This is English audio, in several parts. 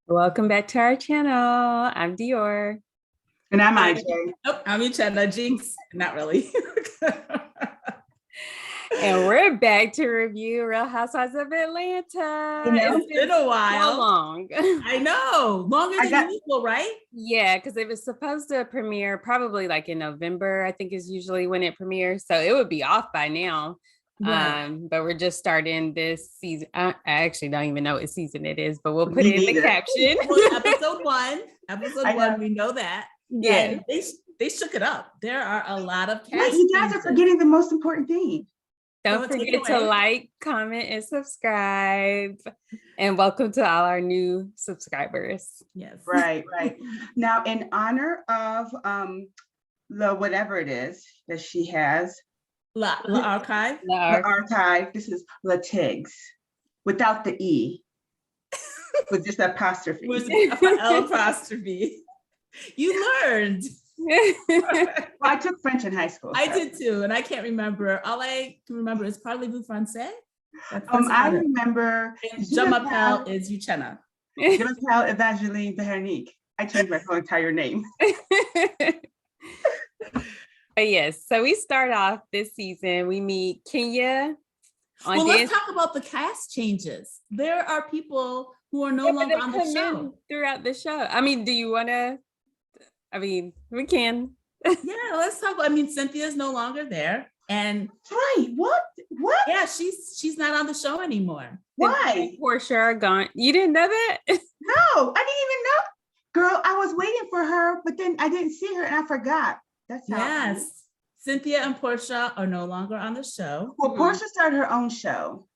Welcome back to our channel. I'm Dior. And I'm Hi. IJ. Oh, I'm Uchenna. Jinx. Not really. And we're back to review Real Housewives of Atlanta. You know, It's been a while. So long. I know. Longer than usual, right? Yeah, because it was supposed to premiere probably like in November, I think is usually when it premieres. So it would be off by now. Right. But we're just starting this season. I actually don't even know what season it is, but we'll put Me it in the neither. caption. Well, episode one. I know. We know that. Yeah. And they shook it up. There are a lot of cast Wait, you guys are changes. forgetting the most important thing. Don't So take it forget to away. like, comment, and subscribe. And welcome to all our new subscribers. Yes. Right. Now, in honor of the whatever it is that she has, La Archive. the archive, this is La Tigs, without the E, with just apostrophe. Was L apostrophe. You learned. Well, I took French in high school. I so. did too, and I can't remember. All I can remember is Parlez-vous français? I remember. Je m'appelle is Uchenna. Je m'appelle Evangeline Veronique. I changed my whole entire name. But yes, so we start off this season. We meet Kenya. Well, let's talk about the cast changes. There are people who are no longer on the show. Throughout the show. I mean, do you want to? I mean, we can. Yeah, let's talk about, Cynthia's no longer there. And Right. What? yeah, she's not on the show anymore. Why? Portia are gone. You didn't know that? No, I didn't even know. Girl, I was waiting for her, but then I didn't see her and I forgot. That's how. Yes. Cynthia and Portia are no longer on the show. Well, Portia started her own show.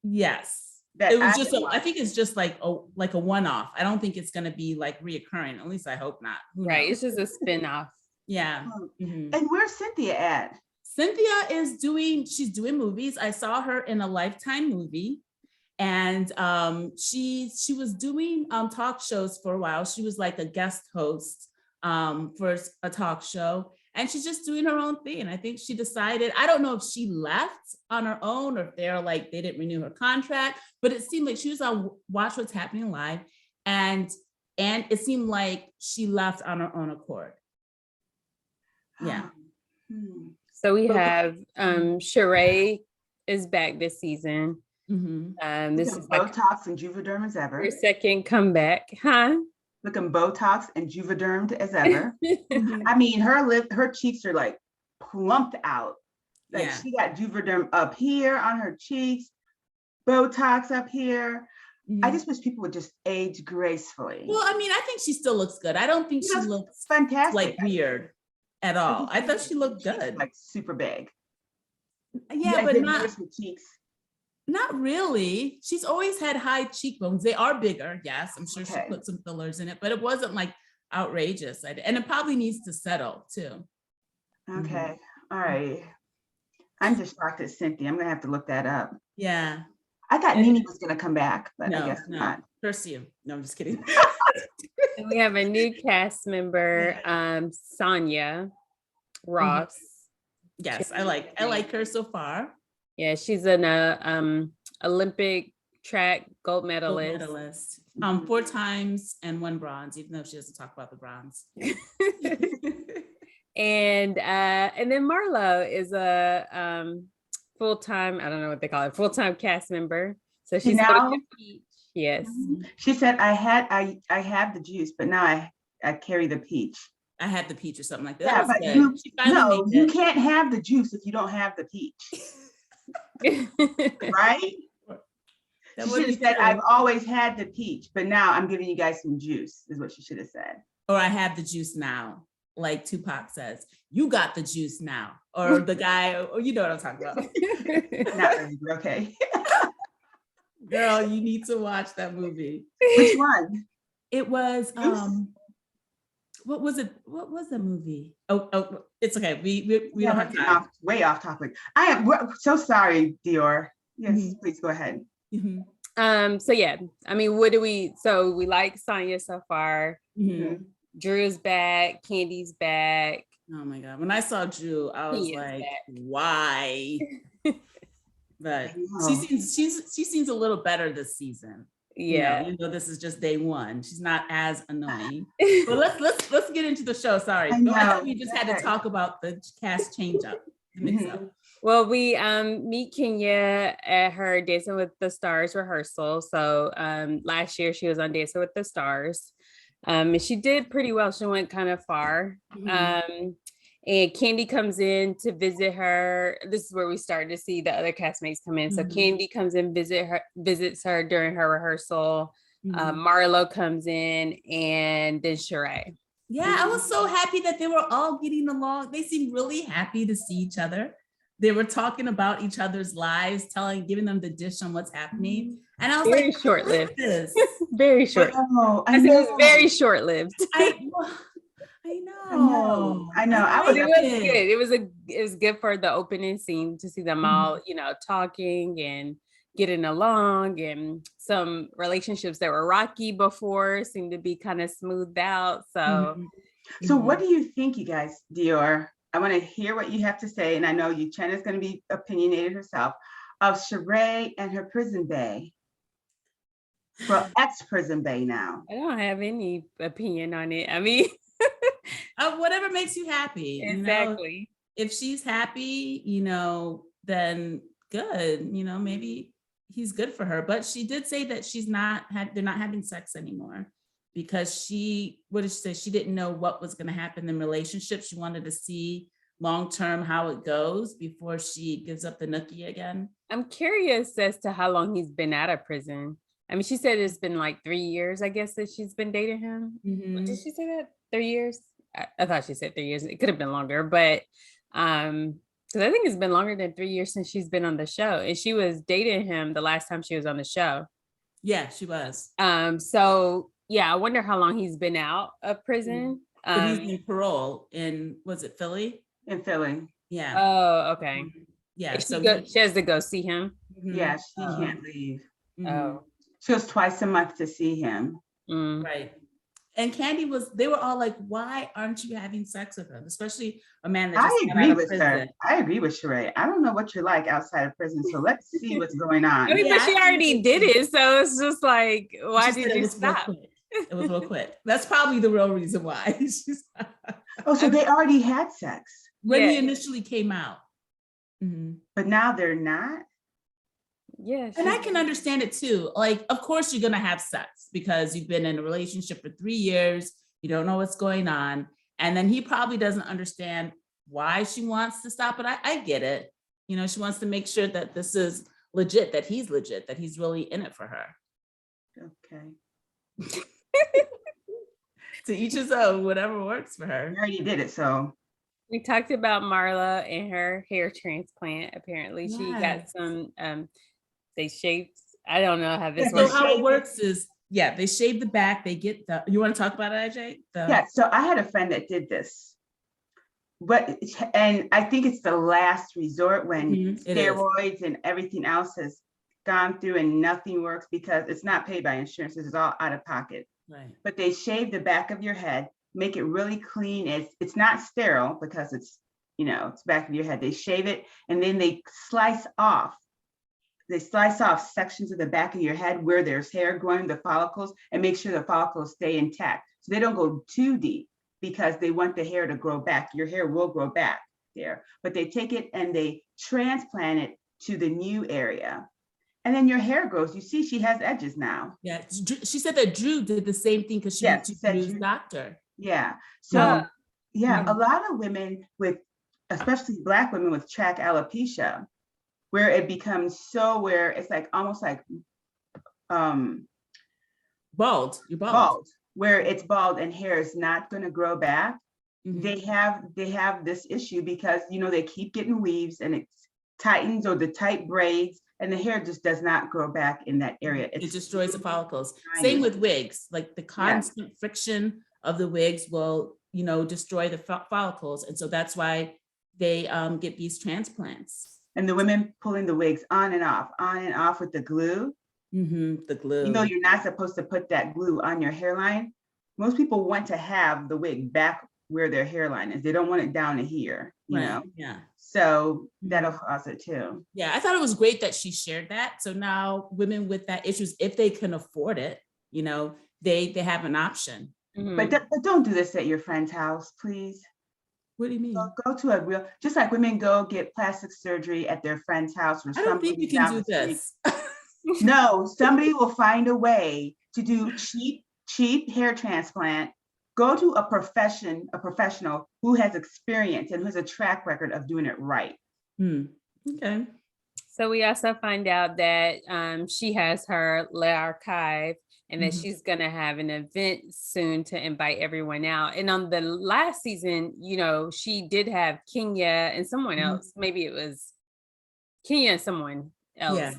Yes. That It was I just didn't I think it's just like a one-off. I don't think it's going to be like reoccurring. At least I hope not. Who Right. knows? It's just a spin-off. Yeah. And where's Cynthia at? Cynthia is doing movies. I saw her in a Lifetime movie, and she was doing talk shows for a while. She was like a guest host for a talk show, and she's just doing her own thing. I think she decided, I don't know if she left on her own or if they didn't renew her contract, but it seemed like she was on Watch What's Happening Live, and it seemed like she left on her own accord. Yeah. So we have Sheree is back this season. This is like Botox and Juvederm as ever. her second comeback, huh? Looking Botox and Juvedermed as ever. I mean, her cheeks are like plumped out. Like she got Juvederm up here on her cheeks, Botox up here. I just wish people would just age gracefully. Well, I think she still looks good. I don't think she looks fantastic, like weird at all. I thought she looked good. Like super big. Yeah, but not cheeks. Not really. She's always had high cheekbones. They are bigger. Yes, I'm sure she put some fillers in it, but it wasn't like outrageous. And it probably needs to settle too. Okay. All right. I'm just shocked at Cynthia. I'm gonna have to look that up. Yeah. I thought Nene was gonna come back, but no, I guess not. Curse you. No, I'm just kidding. And we have a new cast member, Sonia Ross. Yes, I like her so far. Yeah, she's an Olympic track gold medalist. 4 times and 1 bronze, even though she doesn't talk about the bronze. And then Marla is a full-time, I don't know what they call it, full-time cast member. So she's now, peach. Yes. She said, I have the juice, but now I carry the peach. I had the peach or something like that. Yeah, that but you can't have the juice if you don't have the peach. Right? She should have said, I've always had the peach, but now I'm giving you guys some juice, is what she should have said. Or I have the juice now. Like Tupac says, you got the juice now. Or the guy, or you know what I'm talking about. Not really, okay. Girl, you need to watch that movie. Which one? It was what was it? What was the movie? Oh, it's okay. We don't have time. Way off topic. We're so sorry, Dior. Yes, please go ahead. So yeah, what do we like Sonia so far. Drew's back, Candy's back. Oh my God. When I saw Drew, I was like, why? But she seems a little better this season. Yeah. This is just day one. She's not as annoying. But let's get into the show. Sorry. I know. We just had to talk about the cast change up. Well, we meet Kenya at her Dancing with the Stars rehearsal. So last year she was on Dancing with the Stars. And she did pretty well. She went kind of far. And Candy comes in to visit her. This is where we started to see the other castmates come in. So Candy comes in, visits her during her rehearsal. Marla comes in, and then Sheree. Yeah, I was so happy that they were all getting along. They seemed really happy to see each other. They were talking about each other's lives, giving them the dish on what's happening. And I was very short-lived. Very short. I know. It was very short-lived. I know. It was good. It was good for the opening scene to see them all, talking and getting along, and some relationships that were rocky before seemed to be kind of smoothed out. So, so what do you think, you guys, Dior? I want to hear what you have to say, and I know Uchenna's going to be opinionated herself, of Sheree and her prison bae. Well, ex-prison bae now. I don't have any opinion on it. I mean, whatever makes you happy. Exactly. If she's happy, then good. Maybe he's good for her. But she did say that they're not having sex anymore because what did she say? She didn't know what was going to happen in the relationship. She wanted to see long-term how it goes before she gives up the nookie again. I'm curious as to how long he's been out of prison. I mean, she said it's been like 3 years, I guess, that she's been dating him. Did she say that? 3 years? I thought she said 3 years. It could have been longer, but because I think it's been longer than 3 years since she's been on the show. And she was dating him the last time she was on the show. Yeah, she was. So yeah, I wonder how long he's been out of prison. But he's in parole was it Philly? In Philly. Yeah. Oh, okay. Yeah. She has to go see him. Yeah, she can't leave. Oh. She goes twice a month to see him. Right. And Candy they were all like, why aren't you having sex with him? Especially a man that just got out of prison. I agree with Sheree. I don't know what you're like outside of prison, so let's see what's going on. I mean, but she already did it, so it's just like, why did you stop? It was real quick. That's probably the real reason why. So they already had sex when he initially came out. But now they're not? Yeah. And I can understand it too. Like, of course you're going to have sex because you've been in a relationship for 3 years. You don't know what's going on. And then he probably doesn't understand why she wants to stop. But I get it. She wants to make sure that this is legit, that he's legit, that he's really in it for her. Okay. To each his own, whatever works for her. You already did it, so. We talked about Marla and her hair transplant. Apparently she got some, they shaved, I don't know how this works. So how it works is, they shave the back, they get you want to talk about it, AJ? Yeah, so I had a friend that did this. And I think it's the last resort when steroids and everything else has gone through and nothing works because it's not paid by insurance. It's all out of pocket. Right. But they shave the back of your head, make it really clean. It's not sterile because it's back of your head. They shave it and then they slice off sections of the back of your head where there's hair growing, the follicles, and make sure the follicles stay intact. So they don't go too deep because they want the hair to grow back. Your hair will grow back there, but they take it and they transplant it to the new area. And then your hair grows. You see, she has edges now. Yeah, she said that Drew did the same thing because she went to Drew's doctor. Yeah. So, a lot of women especially Black women with track alopecia, where it becomes where it's like almost like bald. You're bald, where it's bald and hair is not going to grow back. They have this issue because they keep getting weaves and it tightens or the tight braids. And the hair just does not grow back in that area. It destroys the follicles. Same with wigs. Like the constant friction of the wigs will, destroy the follicles. And so that's why they get these transplants. And the women pulling the wigs on and off with the glue. The glue. You're not supposed to put that glue on your hairline. Most people want to have the wig back where their hairline is. They don't want it down to here, you know? Yeah. So that'll cause it too. Yeah, I thought it was great that she shared that. So now women with that issues, if they can afford it, you know, they have an option. But don't do this at your friend's house, please. What do you mean? Go to a real, just like women go get plastic surgery at their friend's house. Or I don't think you can do this. No, somebody will find a way to do cheap hair transplant. Go to a professional who has experience and who has a track record of doing it right. Okay. So we also find out that she has her Le Archive and that she's going to have an event soon to invite everyone out. And on the last season, you know, she did have Kenya and someone else. Maybe it was Kenya and someone else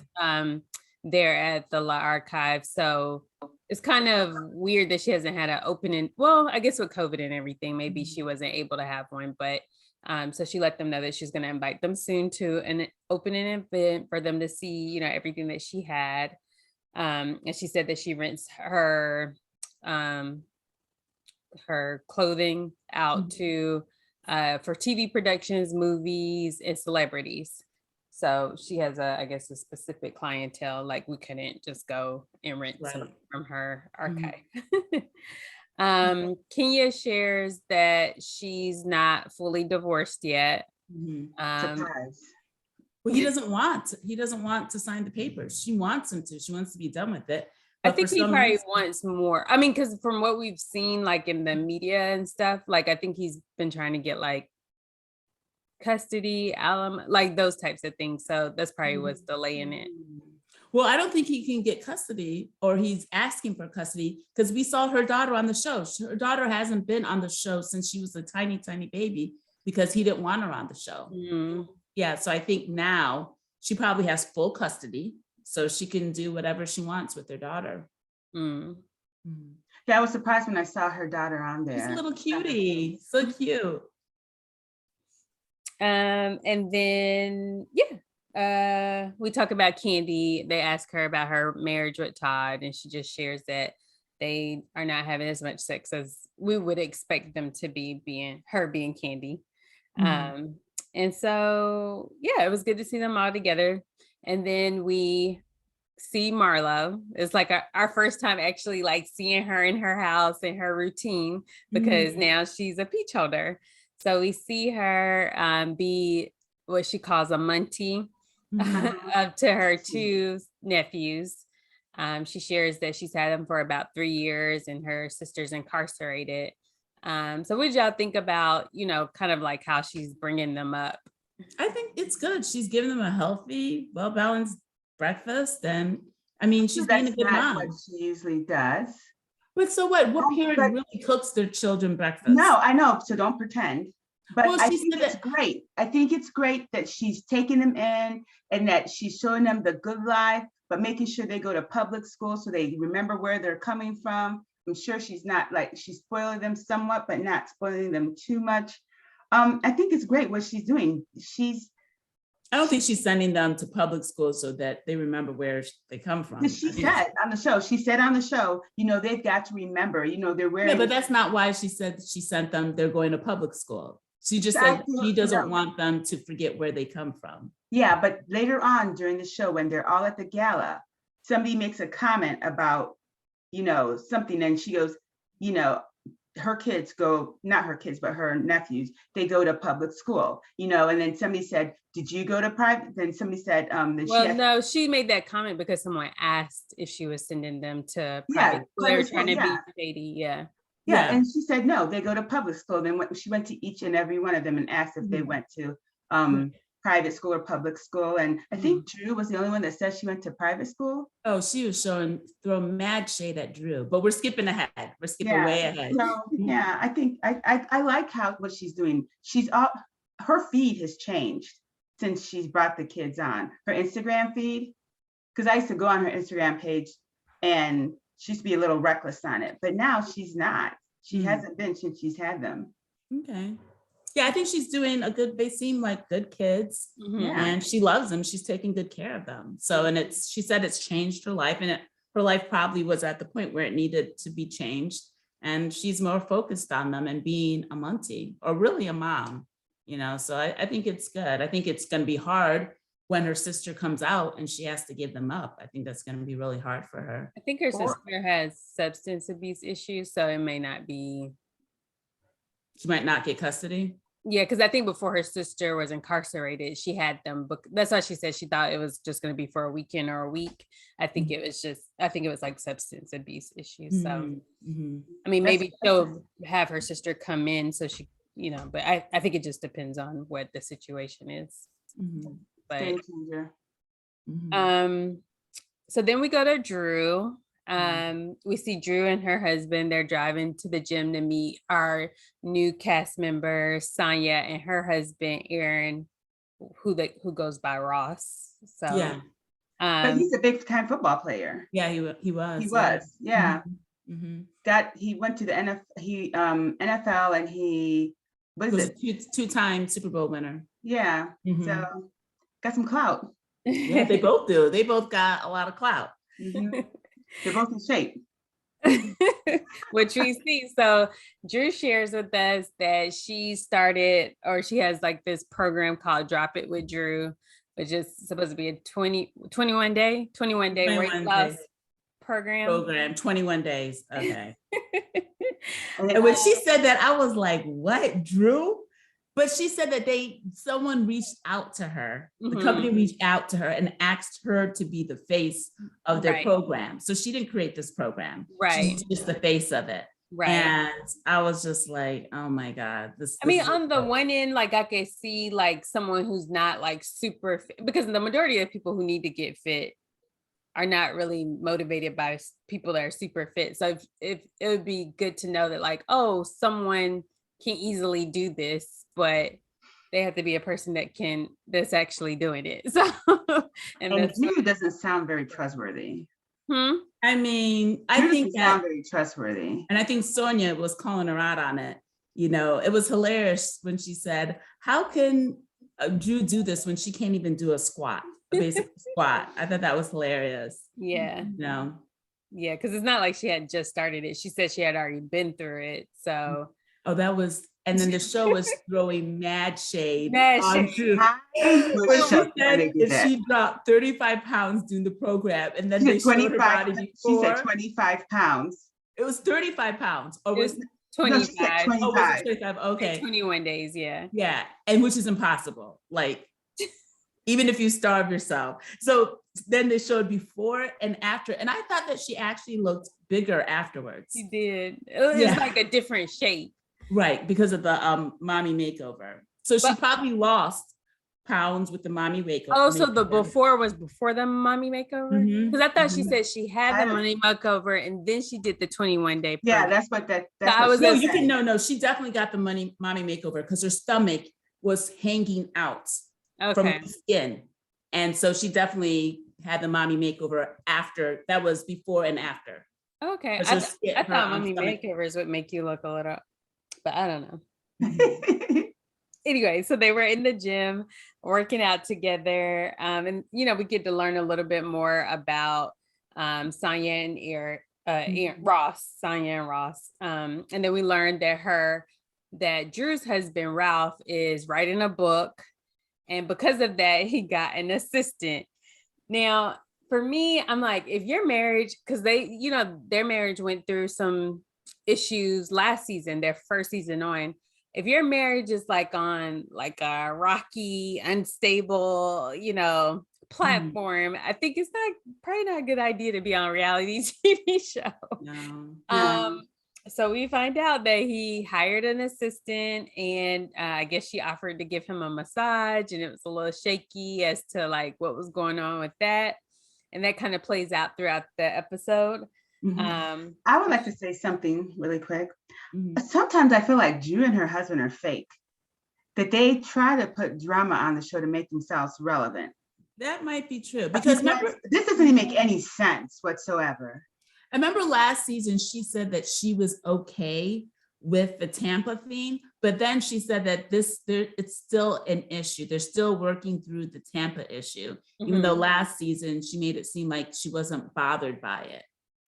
there at the La Archive. So it's kind of weird that she hasn't had an opening. Well, I guess with COVID and everything, maybe she wasn't able to have one, but so she let them know that she's going to invite them soon to an opening event for them to see, you know, everything that she had. And she said that she rents her clothing out to for TV productions, movies, and celebrities. So she has I guess a specific clientele, like we couldn't just go and rent some from her archive. Kenya shares that she's not fully divorced yet. Well, he doesn't want to sign the papers. She wants him to. She wants to be done with it. I think he probably wants more. I mean, because from what we've seen, like in the media and stuff, like I think he's been trying to get like custody, like those types of things. So that's probably what's delaying it. Well, I don't think he can get custody, or he's asking for custody, because we saw her daughter on the show. Her daughter hasn't been on the show since she was a tiny, tiny baby because he didn't want her on the show. Yeah, so I think now she probably has full custody, so she can do whatever she wants with her daughter. Yeah, I was surprised when I saw her daughter on there. She's a little cutie, so cute. And then, we talk about Candy. They ask her about her marriage with Todd, and she just shares that they are not having as much sex as we would expect them to be, being Candy. And so, it was good to see them all together. And then we see Marla. It's like our first time actually like seeing her in her house and her routine, because now she's a peach holder. So we see her be what she calls a muntie up to her two nephews. She shares that she's had them for about 3 years and her sister's incarcerated. So what did y'all think about, you know, kind of like how she's bringing them up? I think it's good. She's giving them a healthy, well-balanced breakfast. And I mean, she's being a good mom. What she usually does. But so what? What parent really cooks their children breakfast? No, I know. So don't pretend. But well, I think it's great. I think it's great that she's taking them in and that she's showing them the good life, but making sure they go to public school so they remember where they're coming from. I'm sure she's not like, she's spoiling them somewhat, but not spoiling them too much. I think it's great what she's doing. I don't think she's sending them to public school so that they remember where they come from. She said on the show, you know, they've got to remember, you know, they're wearing. Yeah, but that's not why she said she sent them, they're going to public school. She just said she doesn't want them to forget where they come from. Yeah, but later on during the show, when they're all at the gala, somebody makes a comment about, you know, something, and she goes, you know, her kids go, not her kids, but her nephews, they go to public school, you know, and then somebody said, did you go to private? Then somebody said, no, she made that comment because someone asked if she was sending them to private school. They were trying to be shady. Yeah, and she said, no, they go to public school. Then she went to each and every one of them and asked if they went to private school or public school. And I think Drew was the only one that said she went to private school. Oh, she was throwing mad shade at Drew, but we're skipping ahead. We're skipping way ahead. So, yeah, I think I like what she's doing. Her feed has changed since she's brought the kids on. Her Instagram feed, because I used to go on her Instagram page and she used to be a little reckless on it, but now she's not. She hasn't been since she's had them. Okay. Yeah, I think she's doing they seem like good kids and she loves them. She's taking good care of them. So, and she said it's changed her life, and her life probably was at the point where it needed to be changed. and she's more focused on them and being a Muntie, or really a mom, so I think it's good. I think it's going to be hard when her sister comes out and she has to give them up. I think that's going to be really hard for her. I think her sister has substance abuse issues, so it may not be. She might not get custody. Yeah, because I think before her sister was incarcerated, she had them book. That's why she said she thought it was just going to be for a weekend or a week. I think it was like substance abuse issues. So, I mean, maybe she'll have her sister come in so she, but I think it just depends on what the situation is. But, so then we go to Drew. We see Drew and her husband. They're driving to the gym to meet our new cast member, Sonia, and her husband, Aaron, who goes by Ross. So yeah, but he's a big time football player. Yeah, he was. He was, yeah. He went to the NFL, and he was a two-time Super Bowl winner. Yeah, so got some clout. Yeah, they both do. They both got a lot of clout. They're both in shape. Which we see. So Drew shares with us that she has like this program called Drop It with Drew, which is supposed to be a 21 day weight loss program. 21 days. Okay. And when she said that, I was like, what, Drew? But she said that someone reached out to her, the company reached out to her and asked her to be the face of their program. So she didn't create this program. Right. She's just the face of it. Right. And I was just like, oh my God. I mean, on the one end, like I could see like someone who's not like super fit, because the majority of people who need to get fit are not really motivated by people that are super fit. So if it would be good to know that like, oh, someone can easily do this, but they have to be a person that's actually doing it. So and Drew doesn't sound very trustworthy. I mean, I think that sound very trustworthy. And I think Sonia was calling her out on it. It was hilarious when she said, how can Drew do this when she can't even do a basic squat? I thought that was hilarious. Yeah. No. Yeah, because it's not like she had just started it. She said she had already been through it. So and then the show was throwing mad shade on Drew. She said if she dropped 35 pounds doing the program, and then they showed her body before. She said 25 pounds. It was 35 pounds. Or was 25. Oh, was it 25? Okay. 21 days, yeah. Yeah, and which is impossible. Like, even if you starve yourself. So then they showed before and after. And I thought that she actually looked bigger afterwards. She did. It was like a different shape. Right, because of the mommy makeover. So she probably lost pounds with the mommy makeover. Oh, so the before was before the mommy makeover? Because I thought she said she had the mommy makeover and then she did the 21 day program. Yeah, that's what that. No, she definitely got the mommy makeover because her stomach was hanging out from the skin. And so she definitely had the mommy makeover after. That was before and after. Okay. I thought mommy makeovers would make you look a little, but I don't know. Anyway, so they were in the gym working out together. And, we get to learn a little bit more about Sonia and Ross, Sonia and Ross. And then we learned that Drew's husband, Ralph, is writing a book. And because of that, he got an assistant. Now, for me, I'm like, if your marriage, because their marriage went through some issues last season, their first season on. If your marriage is like on like a rocky, unstable, platform, I think it's probably not a good idea to be on a reality TV show. No. So we find out that he hired an assistant, and I guess she offered to give him a massage, and it was a little shaky as to like what was going on with that. And that kind of plays out throughout the episode. I would like to say something really quick. Sometimes I feel like Drew and her husband are fake, that they try to put drama on the show to make themselves relevant. That might be true, because this doesn't make any sense whatsoever. I remember last season, she said that she was okay with the Tampa theme, but then she said that it's still an issue. They're still working through the Tampa issue, even though last season she made it seem like she wasn't bothered by it.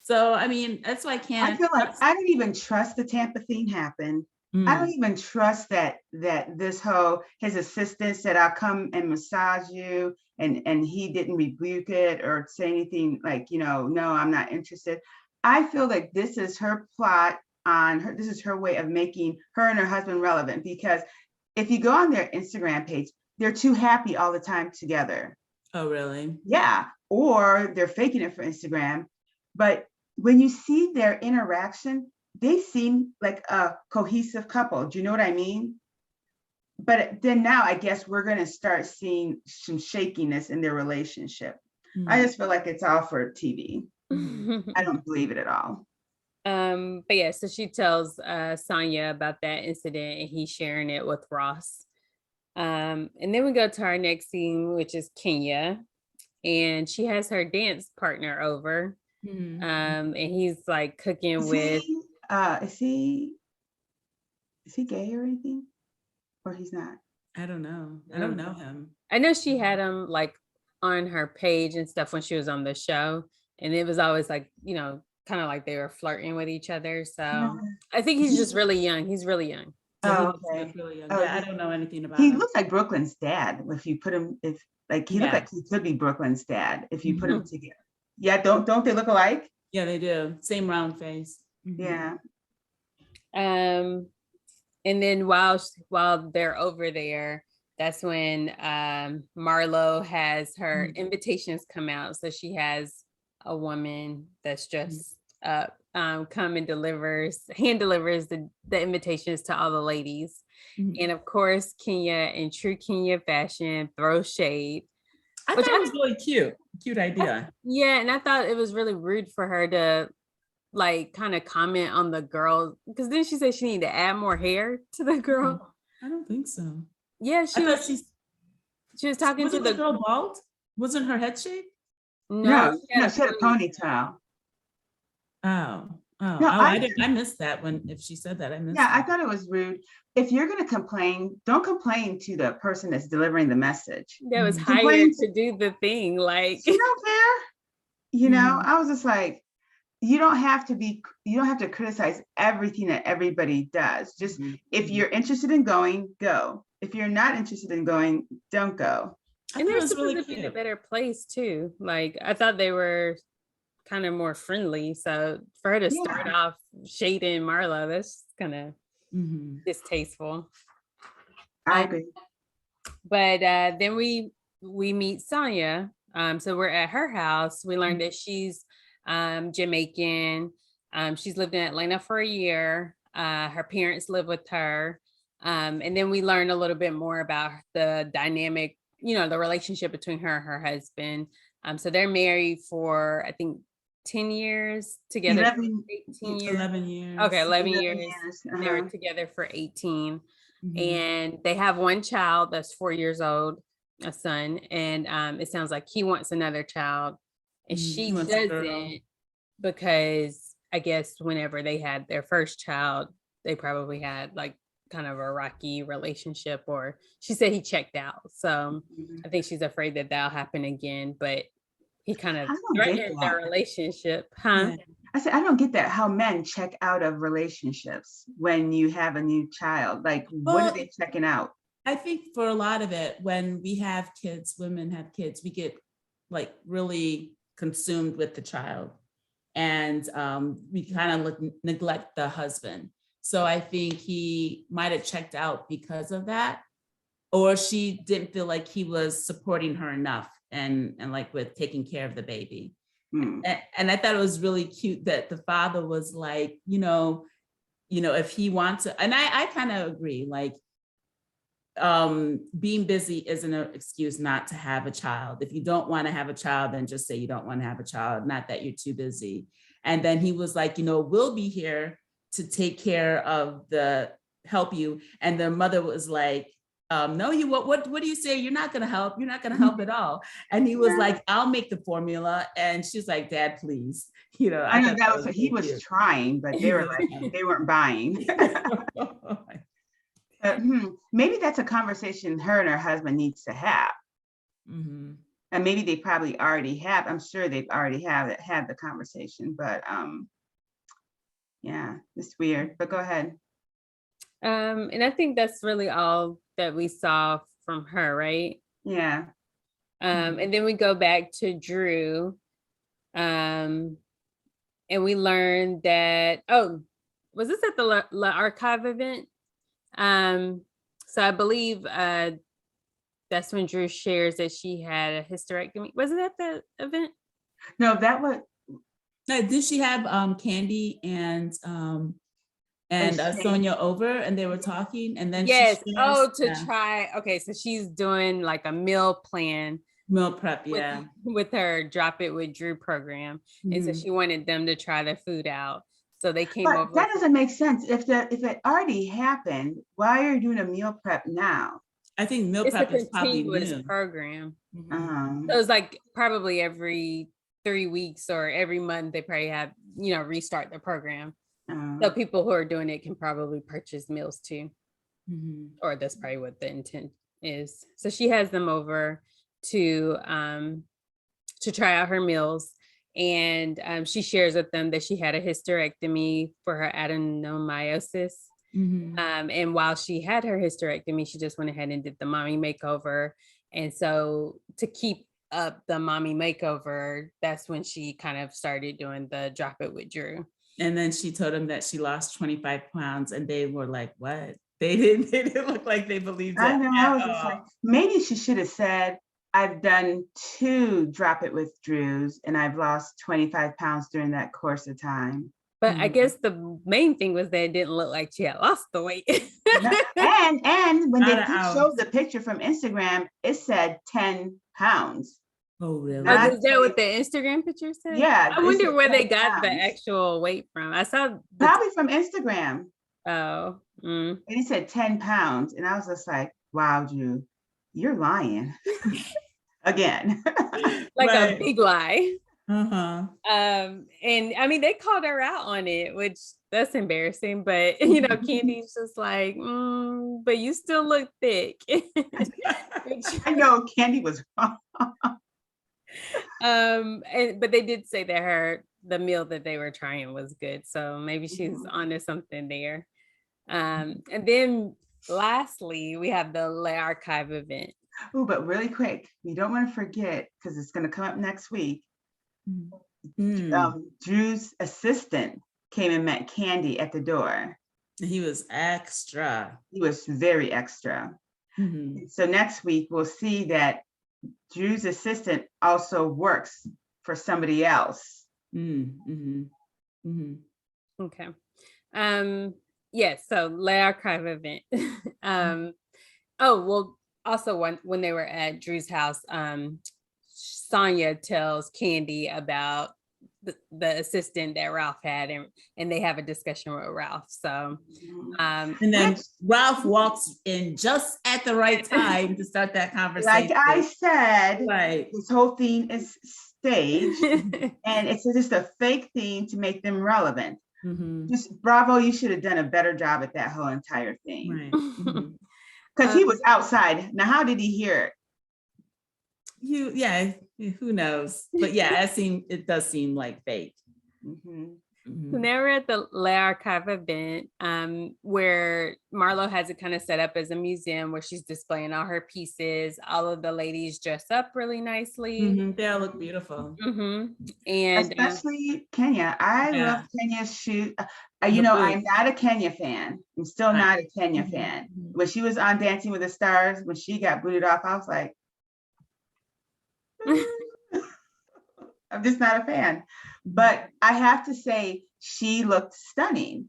So, I mean, that's why I I can't. feel like I don't even trust the Tampa thing happened. I don't even trust that this whole his assistant said I'll come and massage you and he didn't rebuke it or say anything like, no, I'm not interested. I feel like this is her plot on her, this is her way of making her and her husband relevant, because if you go on their Instagram page, they're too happy all the time together. Oh, really? Yeah. Or they're faking it for Instagram. But when you see their interaction, they seem like a cohesive couple. Do you know what I mean? But then now I guess we're going to start seeing some shakiness in their relationship. I just feel like it's all for TV. I don't believe it at all. But yeah, so she tells Sonia about that incident and he's sharing it with Ross. And then we go to our next scene, which is Kenya, and she has her dance partner over. And he's like cooking with is he gay or anything? Or he's not? I don't know. I don't know him. I know she had him like on her page and stuff when she was on the show. And it was always like, kind of like they were flirting with each other. So I think he's just really young. He's really young. Yeah, really young. I don't know anything about him. He looks like Brooklyn's dad. If you put him, he looked like he could be Brooklyn's dad if you put him together. Yeah, don't they look alike? Yeah, they do. Same round face. Yeah. And then while they're over there, that's when Marlo has her invitations come out. So she has a woman that's dressed up come and hand delivers the invitations to all the ladies. And of course, Kenya in true Kenya fashion throws shade. I thought it was really cute idea. Yeah, and I thought it was really rude for her to like kind of comment on the girl, because then she said she needed to add more hair to the girl. I don't think so. Yeah, she was talking to the girl bald. Wasn't her head shaved? No, she had a ponytail. I missed that if she said that. I missed that. I thought it was rude. If you're going to complain, don't complain to the person that's delivering the message. That was hired to do the thing. Like, you don't care. I was just like, you don't have to criticize everything that everybody does. Just if you're interested in going, go. If you're not interested in going, don't go. And they're supposed to be in a better place too. Like, I thought they were kind of more friendly. So for her to start off shading Marla, that's kind of distasteful. I agree. But then we meet Sonia. So we're at her house. We learned that she's Jamaican. She's lived in Atlanta for a year. Her parents live with her. And then we learn a little bit more about the dynamic, the relationship between her and her husband. So they're married for, I think, 10 years together. 18 years. 11 years. Okay, 11 years. They were together for 18. And they have one child that's 4 years old, a son. And it sounds like he wants another child. And she doesn't, because I guess whenever they had their first child, they probably had like kind of a rocky relationship, or she said he checked out. So I think she's afraid that that'll happen again, but he kind of threatened their relationship. I said, I don't get that, how men check out of relationships when you have a new child. Like, what are they checking out? I think for a lot of it, when we have kids, women have kids, we get like really consumed with the child, and we kind of neglect the husband. So I think he might have checked out because of that, or she didn't feel like he was supporting her enough and like with taking care of the baby. And I thought it was really cute that the father was like, if he wants to, and I kind of agree, like being busy isn't an excuse not to have a child. If you don't want to have a child, then just say you don't want to have a child, not that you're too busy. And then he was like, we'll be here to take care of help you. And the mother was like, no, what do you say? You're not going to help. You're not going to help at all. And he was like, I'll make the formula. And she's like, Dad, please. I know that was what he was trying, but they were like, they weren't buying. Maybe that's a conversation her and her husband needs to have. And maybe they probably already have, I'm sure they've already had the conversation, but yeah, it's weird, but go ahead. And I think that's really all that we saw from her, right? Yeah. And then we go back to Drew. And we learned that, oh, was this at the La Archive event? So I believe that's when Drew shares that she had a hysterectomy. Was it at the event? No, that was. Did she have Candy and Sonia over, and they were talking, and then yes. she shares, try. Okay, so she's doing like a meal plan. Meal prep, yeah. With her Drop It with Drew program. And so she wanted them to try the food out. So they came over. That doesn't make sense. If it already happened, why are you doing a meal prep now? I think meal prep is probably new. Program. So it was like probably every 3 weeks or every month they probably have, restart the program. So people who are doing it can probably purchase meals too. Or that's probably what the intent is. So she has them over to try out her meals, and she shares with them that she had a hysterectomy for her adenomyosis. And while she had her hysterectomy, she just went ahead and did the mommy makeover. And so to keep up the mommy makeover, that's when she kind of started doing the Drop It with Drew. And then she told them that she lost 25 pounds, and they were like, what? They didn't look like they believed it. I know, I was just like, maybe she should have said, I've done 2 Drop It with Drews and I've lost 25 pounds during that course of time. But I guess the main thing was that it didn't look like she had lost the weight. and when they showed the picture from Instagram, it said 10 pounds. Oh, really? Is that what the Instagram picture said? Yeah. I wonder where they got the actual weight from. I saw probably from Instagram. Oh. And he said 10 pounds. And I was just like, wow, Drew, you're lying. Again. Like a big lie. And I mean, they called her out on it, which that's embarrassing, but Candy's just like, but you still look thick. I know Candy was wrong. But they did say that the meal that they were trying was good, so maybe she's onto something there. And then lastly, we have the Le Archive event. Oh, but really quick, we don't want to forget, because it's going to come up next week. Drew's assistant came and met Candy at the door. He was extra. He was very extra. So next week, we'll see that Drew's assistant also works for somebody else. Okay. Yes, so Le Archive event. Also when they were at Drew's house, Sonia tells Candy about the assistant that Ralph had, and they have a discussion with Ralph. So and then Ralph walks in just at the right time to start that conversation. Like I said, this whole thing is staged and it's just a fake thing to make them relevant. Just bravo, you should have done a better job at that whole entire thing. Because he was outside. Now, how did he hear it? Who knows? But yeah, it does seem like fake. So now we're at the Le Archive event, where Marla has it kind of set up as a museum where she's displaying all her pieces. All of the ladies dress up really nicely. They all look beautiful. And especially Kenya. I love Kenya's shoot. I'm not a Kenya fan. I'm still not a Kenya fan. When she was on Dancing with the Stars, when she got booted off, I was like, I'm just not a fan. But I have to say, she looked stunning.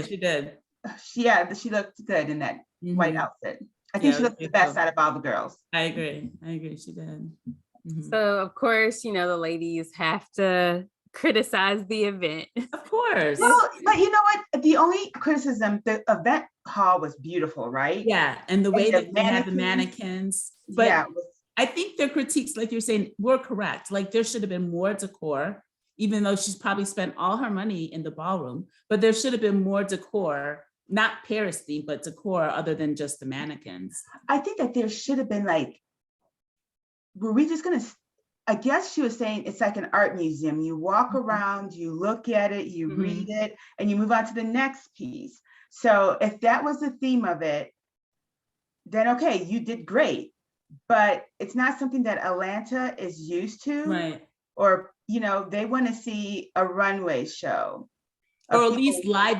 She did. She looked good in that white outfit. I think she looked the best out of all the girls. I agree. She did. So of course, the ladies have to criticize the event. Of course. Well, but you know what? The only criticism, the event hall was beautiful, right? Yeah, and the way that they had the mannequins. But I think their critiques, like you're saying, were correct. Like there should have been more decor, even though she's probably spent all her money in the ballroom, but there should have been more decor, not Paris theme, but decor other than just the mannequins. I think that there should have been like were we just gonna, I guess she was saying it's like an art museum. You walk around, you look at it, you read it, and you move on to the next piece. So if that was the theme of it, then okay, you did great. But it's not something that Atlanta is used to. Right. Or, they want to see a runway show. Or at least live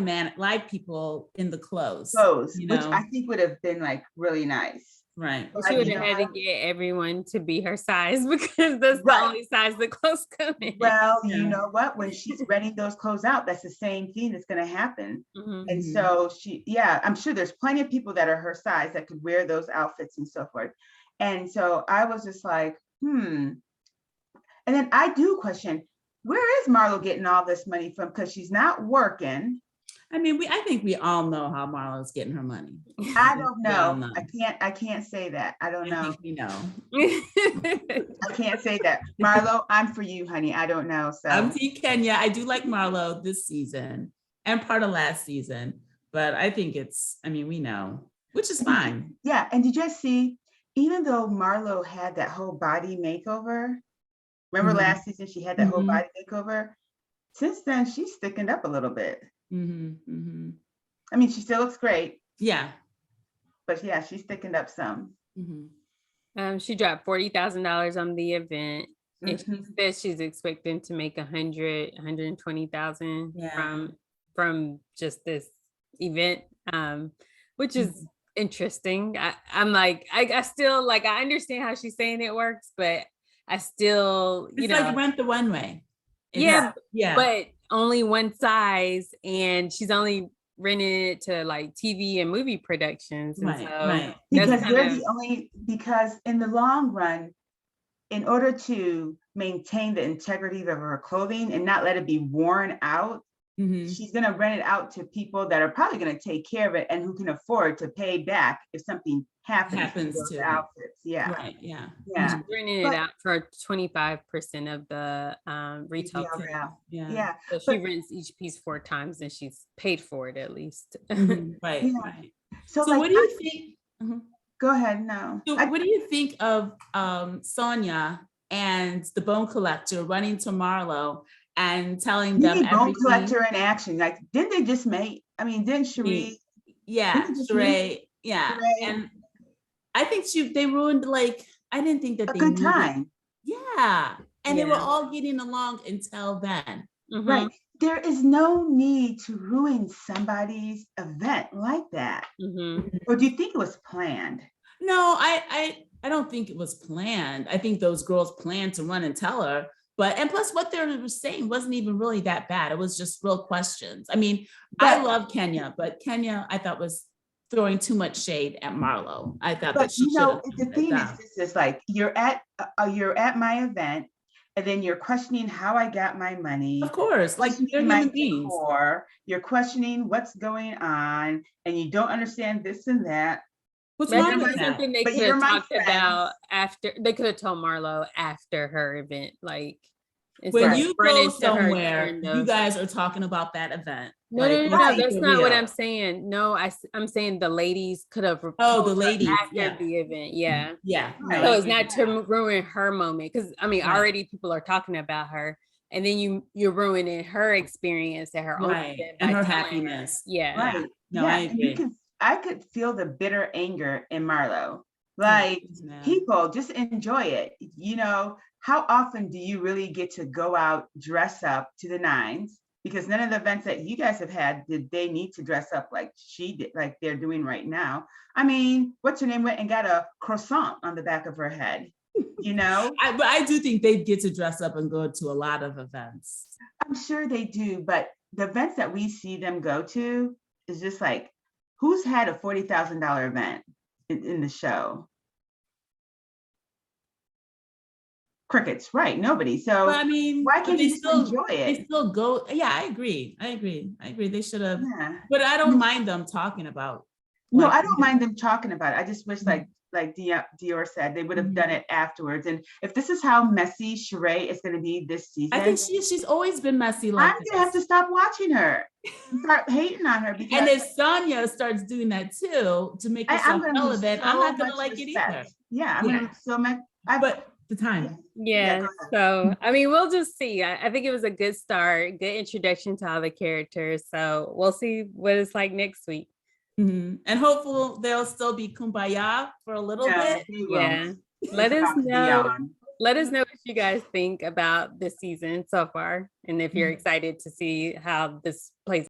people in the clothes. Which I think would have been like really nice. Right. She would have had to get everyone to be her size because that's the only size the clothes come in. Well, you know what? When she's renting those clothes out, that's the same thing that's going to happen. And so I'm sure there's plenty of people that are her size that could wear those outfits and so forth. And so I was just like, And then I do question, where is Marla getting all this money from? Because she's not working. I mean, I think we all know how Marla's getting her money. I don't know. I can't say that. I don't know. I think we know. I can't say that. Marlo, I'm for you, honey. I don't know. So I'm Team Kenya. I do like Marlo this season and part of last season, but I think we know, which is fine. Yeah. And did you see, even though Marlo had that whole body makeover, remember last season she had that whole body makeover? Since then, she's thickened up a little bit. I mean, she still looks great. Yeah. But yeah, she's thickened up some. She dropped $40,000 on the event. And she said she's expecting to make 120,000 from just this event, which is interesting. I'm like, I still like, I understand how she's saying it works, but I still, it's like Rent the Runway. Yeah. But only one size, and she's only renting it to like TV and movie productions. And right. Because in the long run, in order to maintain the integrity of her clothing and not let it be worn out, she's going to rent it out to people that are probably going to take care of it and who can afford to pay back if something happens to outfits. Yeah. Right. Yeah. She's renting it out for 25% of the retail. Yeah. So she rents each piece 4 times and she's paid for it at least. Right. So like, what do you think? Go ahead. No. So what do you think of Sonia and the Bone Collector running to Marlo and telling them everything? Bone Collector in action. Like, didn't they just make? I mean, didn't Sheree? Sheree. Yeah. And I think they ruined, like, I didn't think that a good time. Yeah. And they were all getting along until then. Right. There is no need to ruin somebody's event like that. Or do you think it was planned? No, I don't think it was planned. I think those girls planned to run and tell her. And plus what they were saying wasn't even really that bad. It was just real questions. I mean, I love Kenya, but Kenya I thought was throwing too much shade at Marlo. I thought that she should. The thing is like you're at my event, and then you're questioning how I got my money. Of course, like you're human beings. You're questioning what's going on, and you don't understand this and that. What's wrong with that? Something they could have talked about after. They could have told Marlo after her event, like. When you go somewhere, you guys are talking about that event. No, that's not what I'm saying. No, I'm saying the ladies could have. The ladies after the event, yeah. No, so it's not to ruin her moment, because I mean, already people are talking about her, and then you're ruining her experience at her own event and her happiness. Right. No, I agree. I could feel the bitter anger in Marlo. Like, people just enjoy it. How often do you really get to go out, dress up to the nines? Because none of the events that you guys have had, did they need to dress up like she did, like they're doing right now? I mean, what's her name went and got a croissant on the back of her head, But I do think they get to dress up and go to a lot of events. I'm sure they do, but the events that we see them go to is just like, who's had a $40,000 event in the show? Crickets, right? Nobody. So I mean, why can't they still enjoy it? They still go. Yeah, I agree. They should have. Yeah. But I don't mind them talking about. No, I don't mind them talking about it. I just wish, like Dior said, they would have done it afterwards. And if this is how messy Sheree is going to be this season, I think she's always been messy. I'm gonna have to stop watching her, start hating on her. And if Sonia starts doing that too to make herself relevant, I'm not gonna like it either. Yeah, I'm gonna so much. the time. Yeah. So, I mean, we'll just see. I think it was a good start, good introduction to all the characters. So we'll see what it's like next week. And hopefully they'll still be kumbaya for a little bit. Yeah. Let us know. Let us know what you guys think about this season so far, and if you're excited to see how this plays